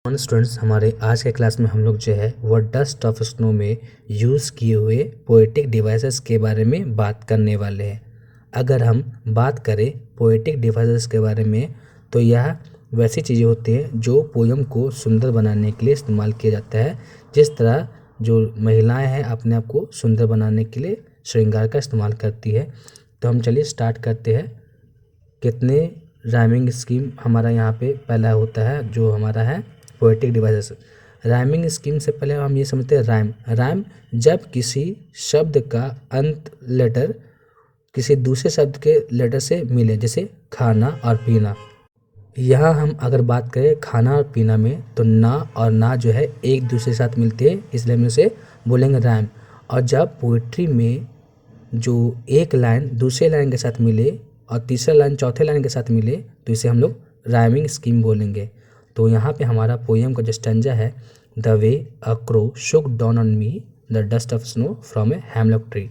Students, हमारे आज के क्लास में हम लोग जो है वो डस्ट ऑफ स्नो में यूज़ किए हुए पोएटिक डिवाइसेस के बारे में बात करने वाले हैं। अगर हम बात करें पोएटिक डिवाइसेस के बारे में, तो यह वैसी चीज़ें होती हैं जो पोयम को सुंदर बनाने के लिए इस्तेमाल किया जाता है। जिस तरह जो महिलाएं हैं अपने आप को सुंदर बनाने के लिए श्रृंगार का इस्तेमाल करती है। तो हम चलिए स्टार्ट करते हैं। कितने राइमिंग स्कीम हमारा यहाँ पे पहला होता है जो हमारा है पोएटिक डिवाइसेस। राइमिंग स्कीम से पहले हम ये समझते हैं राइम जब किसी शब्द का अंत लेटर किसी दूसरे शब्द के लेटर से मिले, जैसे खाना और पीना। यहाँ हम अगर बात करें खाना और पीना में, तो ना और ना जो है एक दूसरे के साथ मिलते हैं, इसलिए हम इसे बोलेंगे राइम। और जब पोइट्री में जो एक लाइन दूसरे लाइन के साथ मिले और तीसरा लाइन चौथे लाइन के साथ मिले, तो इसे हम लोग राइमिंग स्कीम बोलेंगे। तो यहाँ पे हमारा पोएम का जो स्टैंजा है, the way a crow Shuk down on me the dust of snow from a hemlock tree.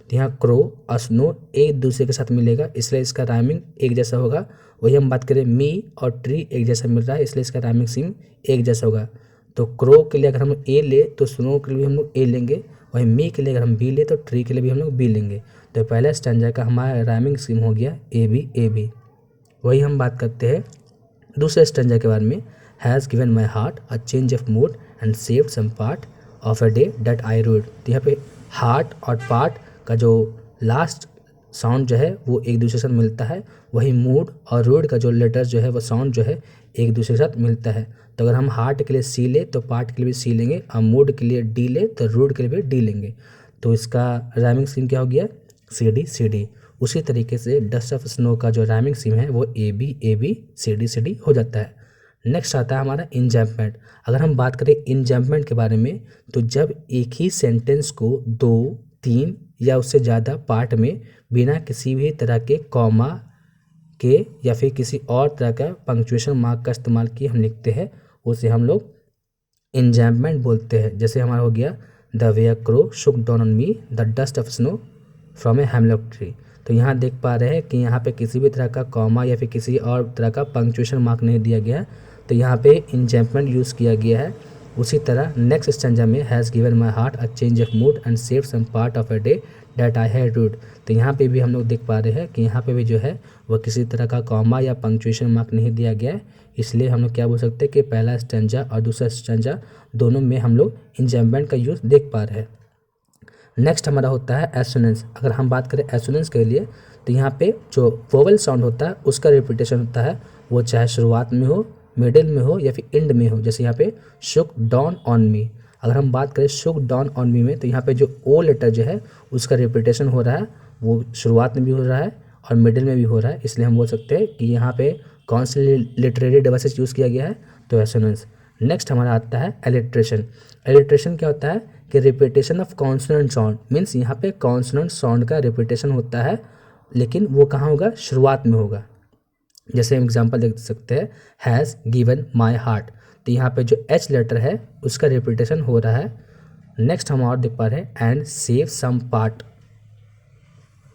तो यहाँ क्रो और स्नो एक दूसरे के साथ मिलेगा, इसलिए इसका राइमिंग एक जैसा होगा। वही हम बात करें मी और ट्री एक जैसा मिल रहा है, इसलिए इसका राइमिंग स्कीम एक जैसा होगा। तो क्रो के लिए अगर हम ए ले तो स्नो के लिए हम लोग ए लेंगे, वहीं मी के लिए अगर हम बी ले तो ट्री के लिए भी हम लोग बी लेंगे। तो पहला स्टैंजा का हमारा राइमिंग स्कीम हो गया ए बी। वही हम बात करते हैं दूसरे स्टैंजा के बारे में, has given my heart a change of mood and saved some part of a day that I rued. तो यहाँ पे हार्ट और पार्ट का जो लास्ट साउंड जो है वो एक दूसरे के साथ मिलता है, वही मूड और रूड का जो लेटर जो है वो साउंड जो है एक दूसरे के साथ मिलता है। तो अगर हम हार्ट के लिए सी ले तो पार्ट के लिए भी सी लेंगे, और मूड के लिए डी ले तो रूड के लिए भी डी लेंगे। तो इसका राइमिंग स्कीम क्या हो गया, सी डी। उसी तरीके से डस्ट ऑफ स्नो का जो राइमिंग स्कीम है वो ए बी सी डी हो जाता है। नेक्स्ट आता है हमारा इंजैम्पमेंट। अगर हम बात करें इंजैम्पमेंट के बारे में, तो जब एक ही सेंटेंस को 2, 3 या उससे ज़्यादा पार्ट में बिना किसी भी तरह के कॉमा के या फिर किसी और तरह का पंक्चुएशन मार्क का इस्तेमाल किए हम लिखते हैं, उसे हम लोग इंजैम्पमेंट बोलते हैं। जैसे हमारा हो गया the way a crow Shuk down on me the dust of snow from a hemlock tree. तो यहाँ देख पा रहे हैं कि यहाँ पे किसी भी तरह का कॉमा या फिर किसी और तरह का पंक्चुएशन मार्क नहीं दिया गया है, तो यहाँ पे इंजैम्पमेंट यूज़ किया गया है। उसी तरह नेक्स्ट स्टैंजा में has given my heart a change of mood and save some part of a day that I had rued. तो यहाँ पे भी हम लोग देख पा रहे हैं कि यहाँ पे भी जो है वह किसी तरह का कॉमा या पंक्चुएशन मार्क नहीं दिया गया है, इसलिए हम लोग क्या बोल सकते हैं कि पहला स्टैंजा और दूसरा स्टैंजा दोनों में हम लोग इंजैम्पमेंट का यूज़ देख पा रहे हैं। नेक्स्ट हमारा होता है एसोनेंस। अगर हम बात करें एसोनेंस के लिए, तो यहाँ पे जो वोवल साउंड होता है उसका रिपीटेशन होता है, वो चाहे शुरुआत में हो, मिडिल में हो या फिर एंड में हो। जैसे यहाँ पे शुक डाउन ऑन मी। अगर हम बात करें शुक डाउन ऑन मी में, तो यहाँ पे जो ओ लेटर जो है उसका रिपीटेशन हो रहा है, वो शुरुआत में भी हो रहा है और मिडिल में भी हो रहा है, इसलिए हम बोल सकते हैं कि यहाँ पे कौन से लिटरेरी डिवाइसेस यूज़ किया गया है, तो एसोनेंस। नेक्स्ट हमारा आता है एलिट्रेशन। एलिट्रेशन क्या होता है कि repetition of consonant sound, means यहाँ पे कॉन्सोनेंट साउंड का रिपीटेशन होता है, लेकिन वो कहाँ होगा, शुरुआत में होगा। जैसे हम एग्जांपल देख सकते हैं, हैज़ गिवन माई हार्ट। तो यहाँ पे जो एच लेटर है उसका रिपीटेशन हो रहा है। नेक्स्ट हम और देख पा रहे हैं एंड सेव सम पार्ट।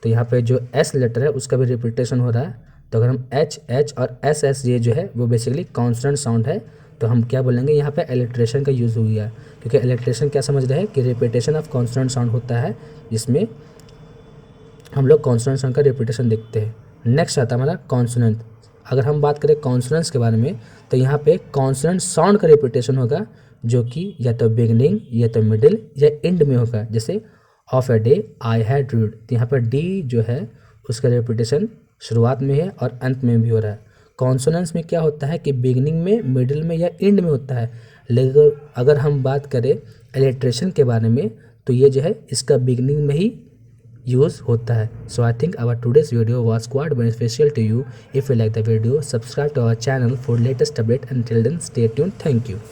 तो यहाँ पे जो एस लेटर है उसका भी रिपीटेशन हो रहा है। तो अगर हम एच और एस ये जो है वो बेसिकली कॉन्सोनेंट साउंड है, तो हम क्या बोलेंगे, यहाँ पे एलिट्रेशन का यूज़ हो गया, क्योंकि एलिट्रेशन क्या समझ रहे हैं कि रिपीटेशन ऑफ कॉन्सोनेंट साउंड होता है, जिसमें हम लोग कॉन्सोनेंट साउंड का रिपीटेशन देखते हैं। नेक्स्ट आता है हमारा कॉन्सोनेंट। अगर हम बात करें कॉन्सोनेंट्स के बारे में, तो यहाँ पे कॉन्सोनेंट साउंड का रिपीटेशन होगा, जो कि या तो बिगनिंग या तो मिडिल या एंड में होगा। जैसे of a day I had rued. तो यहाँ पर डी जो है उसका रिपीटेशन शुरुआत में है और अंत में भी हो रहा है। कॉन्सोनेंट्स में क्या होता है कि बिगनिंग में, मिडिल में या एंड में होता है, लेकिन अगर हम बात करें एलिट्रेशन के बारे में, तो ये जो है इसका बिगनिंग में ही यूज़ होता है। So I think our today's video was quite beneficial to you. If you like the video, subscribe to our channel for latest update. Until then, stay tuned. Thank you.